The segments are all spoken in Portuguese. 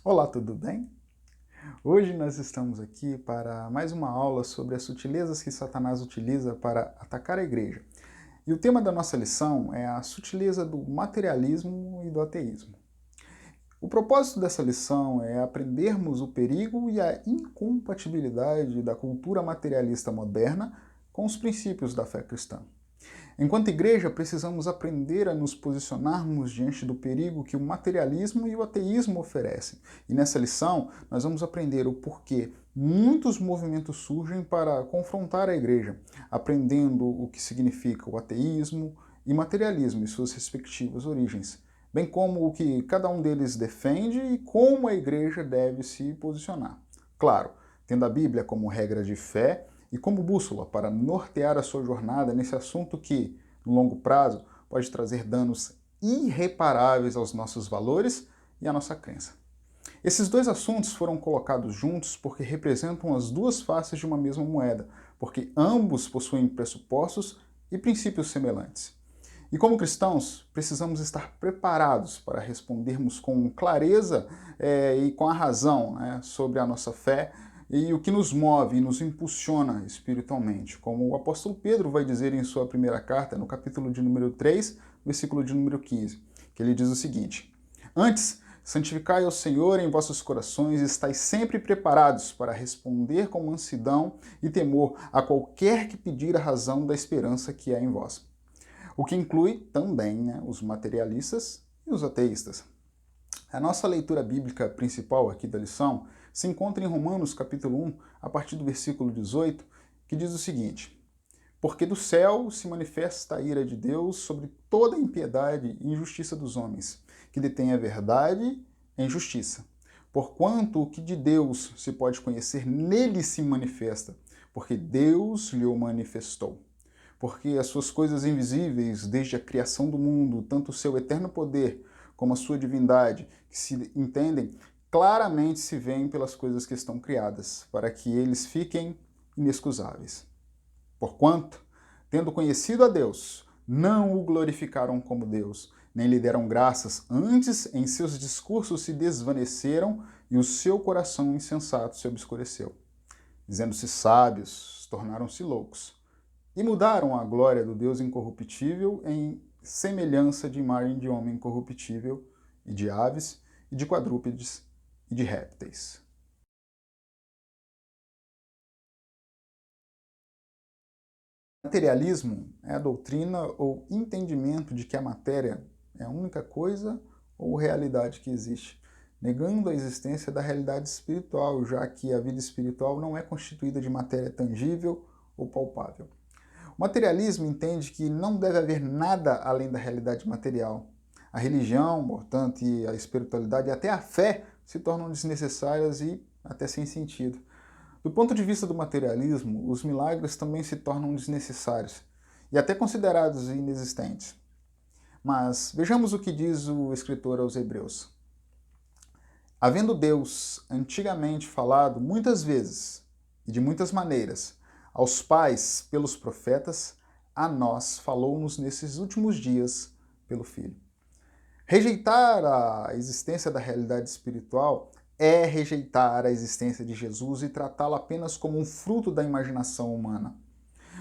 Olá, tudo bem? Hoje nós estamos aqui para mais uma aula sobre as sutilezas que Satanás utiliza para atacar a igreja. E o tema da nossa lição é a sutileza do materialismo e do ateísmo. O propósito dessa lição é aprendermos o perigo e a incompatibilidade da cultura materialista moderna com os princípios da fé cristã. Enquanto igreja, precisamos aprender a nos posicionarmos diante do perigo que o materialismo e o ateísmo oferecem. E nessa lição, nós vamos aprender o porquê muitos movimentos surgem para confrontar a igreja, aprendendo o que significa o ateísmo e materialismo e suas respectivas origens, bem como o que cada um deles defende e como a igreja deve se posicionar. Claro, tendo a Bíblia como regra de fé e como bússola para nortear a sua jornada nesse assunto que, no longo prazo, pode trazer danos irreparáveis aos nossos valores e à nossa crença. Esses dois assuntos foram colocados juntos porque representam as duas faces de uma mesma moeda, porque ambos possuem pressupostos e princípios semelhantes. E como cristãos, precisamos estar preparados para respondermos com clareza e com a razão, sobre a nossa fé e o que nos move e nos impulsiona espiritualmente. Como o apóstolo Pedro vai dizer em sua primeira carta, no capítulo de número 3, versículo de número 15, que ele diz o seguinte: Antes, santificai ao Senhor em vossos corações e estáis sempre preparados para responder com mansidão e temor a qualquer que pedir a razão da esperança que há em vós. O que inclui também os materialistas e os ateístas. A nossa leitura bíblica principal aqui da lição se encontra em Romanos capítulo 1, a partir do versículo 18, que diz o seguinte: Porque do céu se manifesta a ira de Deus sobre toda a impiedade e injustiça dos homens, que detêm a verdade em justiça. Porquanto o que de Deus se pode conhecer nele se manifesta, porque Deus lhe o manifestou. Porque as suas coisas invisíveis, desde a criação do mundo, tanto o seu eterno poder como a sua divindade, que se entendem, claramente se veem pelas coisas que estão criadas, para que eles fiquem inexcusáveis. Porquanto, tendo conhecido a Deus, não o glorificaram como Deus, nem lhe deram graças, antes em seus discursos se desvaneceram e o seu coração insensato se obscureceu. Dizendo-se sábios, tornaram-se loucos e mudaram a glória do Deus incorruptível em semelhança de imagem de homem corruptível, e de aves, e de quadrúpedes, e de répteis. Materialismo é a doutrina ou entendimento de que a matéria é a única coisa ou realidade que existe, negando a existência da realidade espiritual, já que a vida espiritual não é constituída de matéria tangível ou palpável. O materialismo entende que não deve haver nada além da realidade material. A religião, portanto, e a espiritualidade e até a fé se tornam desnecessárias e até sem sentido. Do ponto de vista do materialismo, os milagres também se tornam desnecessários e até considerados inexistentes. Mas vejamos o que diz o escritor aos Hebreus. Havendo Deus antigamente falado muitas vezes e de muitas maneiras aos pais pelos profetas, a nós falou-nos nesses últimos dias pelo Filho. Rejeitar a existência da realidade espiritual é rejeitar a existência de Jesus e tratá-la apenas como um fruto da imaginação humana.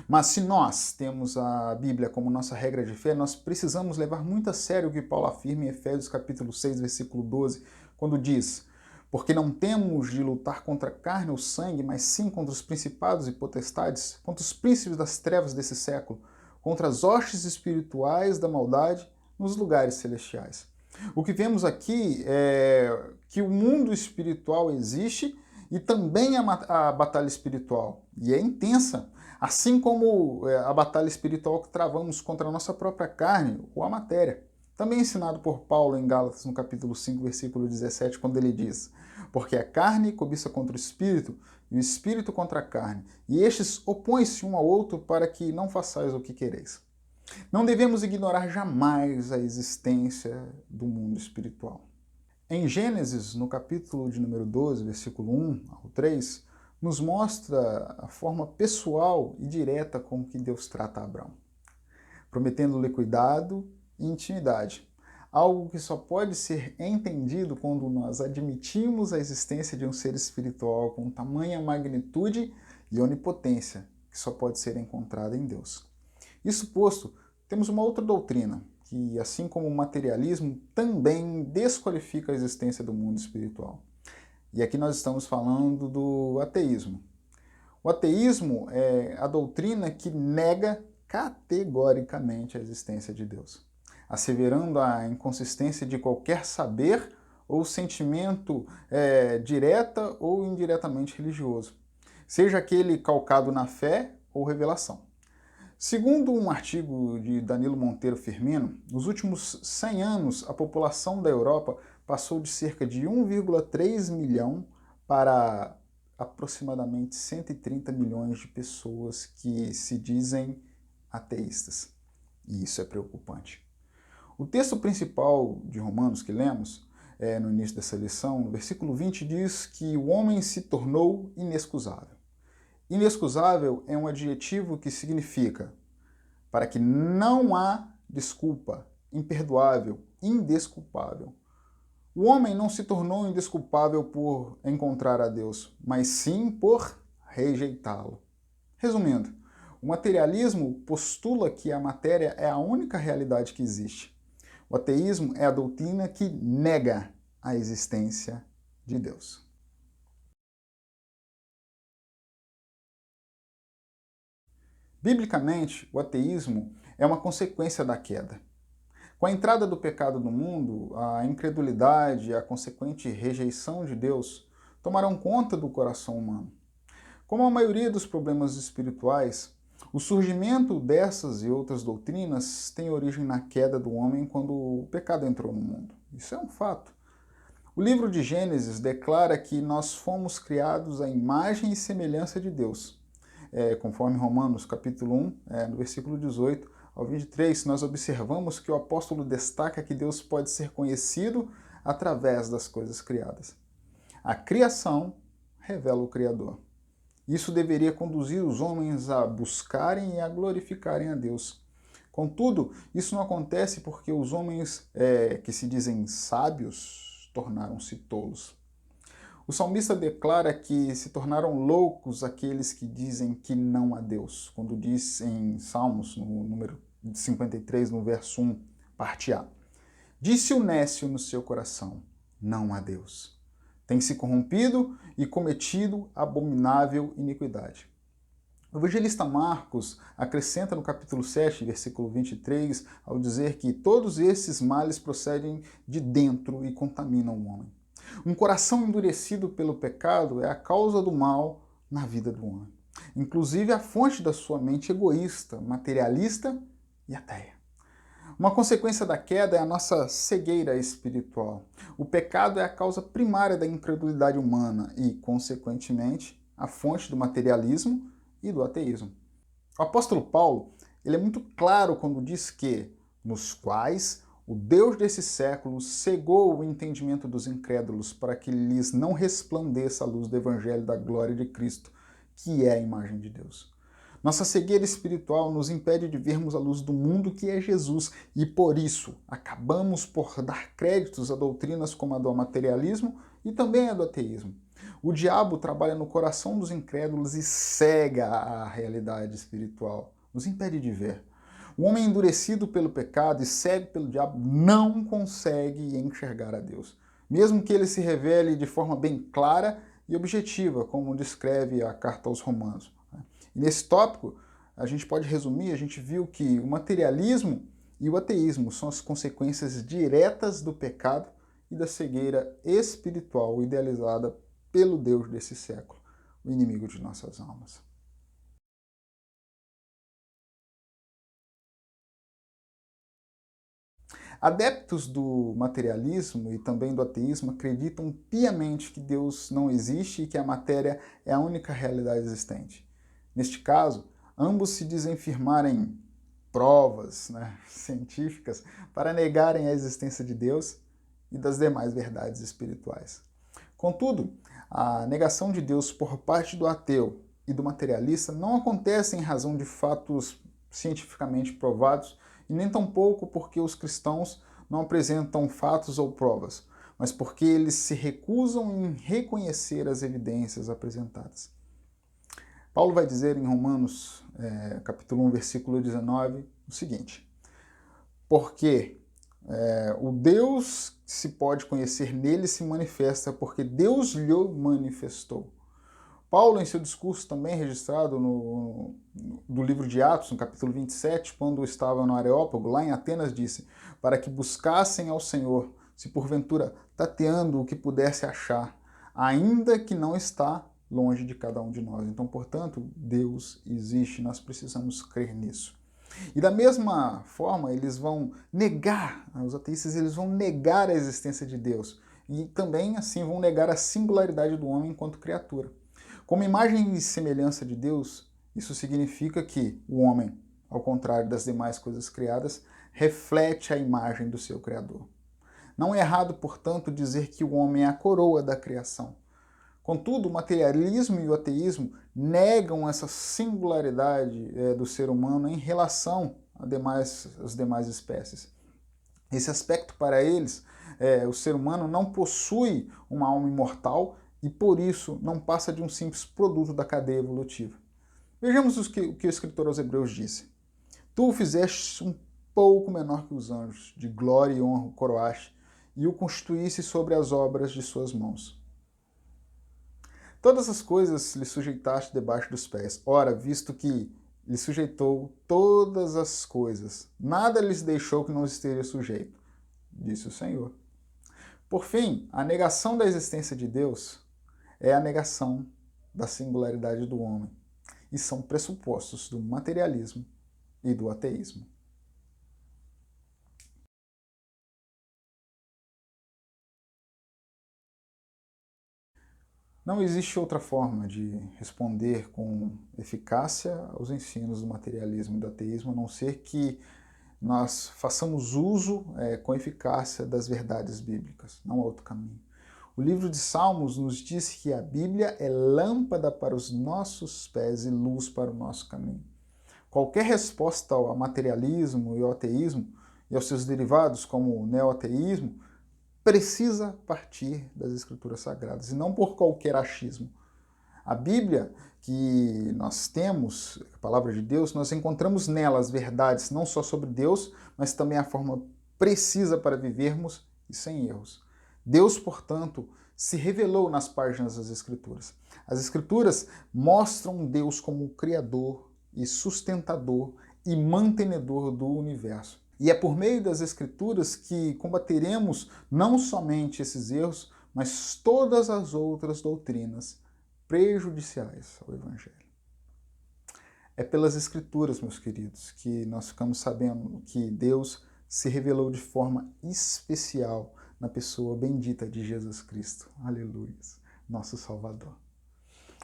Mas se nós temos a Bíblia como nossa regra de fé, nós precisamos levar muito a sério o que Paulo afirma em Efésios capítulo 6, versículo 12, quando diz: Porque não temos de lutar contra a carne ou sangue, mas sim contra os principados e potestades, contra os príncipes das trevas desse século, contra as hostes espirituais da maldade nos lugares celestiais. O que vemos aqui é que o mundo espiritual existe e também a batalha espiritual, e é intensa, assim como a batalha espiritual que travamos contra a nossa própria carne ou a matéria. Também ensinado por Paulo em Gálatas, no capítulo 5, versículo 17, quando ele diz: Porque a carne cobiça contra o espírito, e o espírito contra a carne, e estes opõem-se um ao outro para que não façais o que quereis. Não devemos ignorar jamais a existência do mundo espiritual. Em Gênesis, no capítulo de número 12, versículo 1 ao 3, nos mostra a forma pessoal e direta com que Deus trata Abraão, prometendo-lhe cuidado e intimidade, algo que só pode ser entendido quando nós admitimos a existência de um ser espiritual com tamanha magnitude e onipotência, que só pode ser encontrada em Deus. Isso posto, temos uma outra doutrina, que, assim como o materialismo, também desqualifica a existência do mundo espiritual. E aqui nós estamos falando do ateísmo. O ateísmo é a doutrina que nega categoricamente a existência de Deus, asseverando a inconsistência de qualquer saber ou sentimento direta ou indiretamente religioso, seja aquele calcado na fé ou revelação. Segundo um artigo de Danilo Monteiro Firmino, nos últimos 100 anos a população da Europa passou de cerca de 1,3 milhão para aproximadamente 130 milhões de pessoas que se dizem ateístas. E isso é preocupante. O texto principal de Romanos que lemos, no início dessa lição, no versículo 20, diz que o homem se tornou inexcusável. Inexcusável é um adjetivo que significa para que não há desculpa, imperdoável, indesculpável. O homem não se tornou indesculpável por encontrar a Deus, mas sim por rejeitá-lo. Resumindo, o materialismo postula que a matéria é a única realidade que existe. O ateísmo é a doutrina que nega a existência de Deus. Biblicamente, o ateísmo é uma consequência da queda. Com a entrada do pecado no mundo, a incredulidade e a consequente rejeição de Deus tomaram conta do coração humano. Como a maioria dos problemas espirituais, o surgimento dessas e outras doutrinas tem origem na queda do homem quando o pecado entrou no mundo. Isso é um fato. O livro de Gênesis declara que nós fomos criados à imagem e semelhança de Deus. Conforme Romanos capítulo 1, no versículo 18 ao 23, nós observamos que o apóstolo destaca que Deus pode ser conhecido através das coisas criadas. A criação revela o Criador. Isso deveria conduzir os homens a buscarem e a glorificarem a Deus. Contudo, isso não acontece porque os homens que se dizem sábios tornaram-se tolos. O salmista declara que se tornaram loucos aqueles que dizem que não há Deus, quando diz em Salmos, no número 53, no verso 1, parte A. Disse o nécio no seu coração, não há Deus. Tem se corrompido e cometido abominável iniquidade. O evangelista Marcos acrescenta no capítulo 7, versículo 23, ao dizer que todos esses males procedem de dentro e contaminam o homem. Um coração endurecido pelo pecado é a causa do mal na vida do homem. Inclusive a fonte da sua mente egoísta, materialista e ateia. Uma consequência da queda é a nossa cegueira espiritual. O pecado é a causa primária da incredulidade humana e, consequentemente, a fonte do materialismo e do ateísmo. O apóstolo Paulo ele é muito claro quando diz que, nos quais o Deus desse século cegou o entendimento dos incrédulos para que lhes não resplandeça a luz do evangelho da glória de Cristo, que é a imagem de Deus. Nossa cegueira espiritual nos impede de vermos a luz do mundo que é Jesus e, por isso, acabamos por dar créditos a doutrinas como a do materialismo e também a do ateísmo. O diabo trabalha no coração dos incrédulos e cega a realidade espiritual, nos impede de ver. O homem endurecido pelo pecado e cego pelo diabo não consegue enxergar a Deus, mesmo que ele se revele de forma bem clara e objetiva, como descreve a carta aos Romanos. E nesse tópico, a gente pode resumir, a gente viu que o materialismo e o ateísmo são as consequências diretas do pecado e da cegueira espiritual idealizada pelo Deus desse século, o inimigo de nossas almas. Adeptos do materialismo e também do ateísmo acreditam piamente que Deus não existe e que a matéria é a única realidade existente. Neste caso, ambos se dizem firmarem provas científicas para negarem a existência de Deus e das demais verdades espirituais. Contudo, a negação de Deus por parte do ateu e do materialista não acontece em razão de fatos cientificamente provados e nem tampouco porque os cristãos não apresentam fatos ou provas, mas porque eles se recusam em reconhecer as evidências apresentadas. Paulo vai dizer em Romanos, capítulo 1, versículo 19, o seguinte: porque o Deus que se pode conhecer nele se manifesta, porque Deus lhe manifestou. Paulo, em seu discurso também registrado do livro de Atos, no capítulo 27, quando estava no Areópago, lá em Atenas, disse: para que buscassem ao Senhor, se porventura tateando o que pudesse achar, ainda que não está longe de cada um de nós. Então, portanto, Deus existe, nós precisamos crer nisso. E da mesma forma, eles vão negar, os ateístas eles vão negar a existência de Deus. E também, assim, vão negar a singularidade do homem enquanto criatura. Como imagem e semelhança de Deus, isso significa que o homem, ao contrário das demais coisas criadas, reflete a imagem do seu Criador. Não é errado, portanto, dizer que o homem é a coroa da criação. Contudo, o materialismo e o ateísmo negam essa singularidade do ser humano em relação às demais espécies. Esse aspecto, para eles, o ser humano não possui uma alma imortal e, por isso, não passa de um simples produto da cadeia evolutiva. Vejamos o que o escritor aos Hebreus disse. Tu o fizeste um pouco menor que os anjos, de glória e honra o coroaste, e o constituísse sobre as obras de suas mãos. Todas as coisas lhe sujeitaste debaixo dos pés. Ora, visto que lhe sujeitou todas as coisas, nada lhes deixou que não esteja sujeito, disse o Senhor. Por fim, a negação da existência de Deus é a negação da singularidade do homem, e são pressupostos do materialismo e do ateísmo. Não existe outra forma de responder com eficácia aos ensinos do materialismo e do ateísmo, a não ser que nós façamos uso com eficácia das verdades bíblicas. Não há outro caminho. O livro de Salmos nos diz que a Bíblia é lâmpada para os nossos pés e luz para o nosso caminho. Qualquer resposta ao materialismo e ao ateísmo e aos seus derivados, como o neoateísmo, precisa partir das Escrituras Sagradas, e não por qualquer achismo. A Bíblia que nós temos, a Palavra de Deus, nós encontramos nela as verdades não só sobre Deus, mas também a forma precisa para vivermos e sem erros. Deus, portanto, se revelou nas páginas das Escrituras. As Escrituras mostram Deus como Criador e sustentador e mantenedor do universo. E é por meio das Escrituras que combateremos não somente esses erros, mas todas as outras doutrinas prejudiciais ao Evangelho. É pelas Escrituras, meus queridos, que nós ficamos sabendo que Deus se revelou de forma especial na pessoa bendita de Jesus Cristo. Aleluia, nosso Salvador.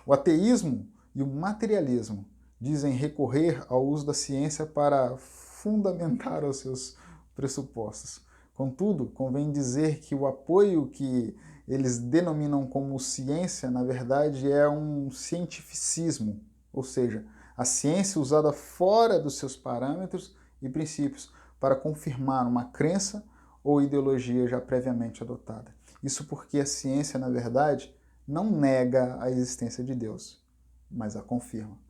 O ateísmo e o materialismo dizem recorrer ao uso da ciência para fundamentar os seus pressupostos. Contudo, convém dizer que o apoio que eles denominam como ciência, na verdade, é um cientificismo, ou seja, a ciência usada fora dos seus parâmetros e princípios para confirmar uma crença ou ideologia já previamente adotada. Isso porque a ciência, na verdade, não nega a existência de Deus, mas a confirma.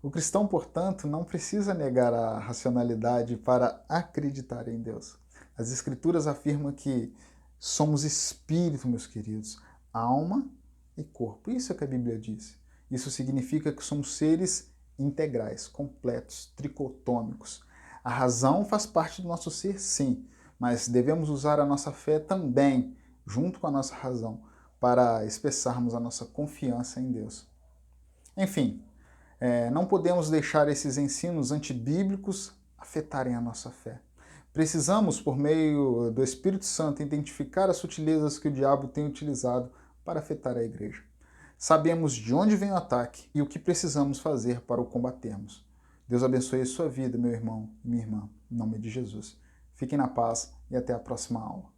O cristão, portanto, não precisa negar a racionalidade para acreditar em Deus. As Escrituras afirmam que somos espírito, meus queridos, alma e corpo. Isso é o que a Bíblia diz. Isso significa que somos seres integrais, completos, tricotômicos. A razão faz parte do nosso ser, sim, mas devemos usar a nossa fé também, junto com a nossa razão, para expressarmos a nossa confiança em Deus. Enfim, não podemos deixar esses ensinos antibíblicos afetarem a nossa fé. Precisamos, por meio do Espírito Santo, identificar as sutilezas que o diabo tem utilizado para afetar a igreja. Sabemos de onde vem o ataque e o que precisamos fazer para o combatermos. Deus abençoe a sua vida, meu irmão e minha irmã, em nome de Jesus. Fiquem na paz e até a próxima aula.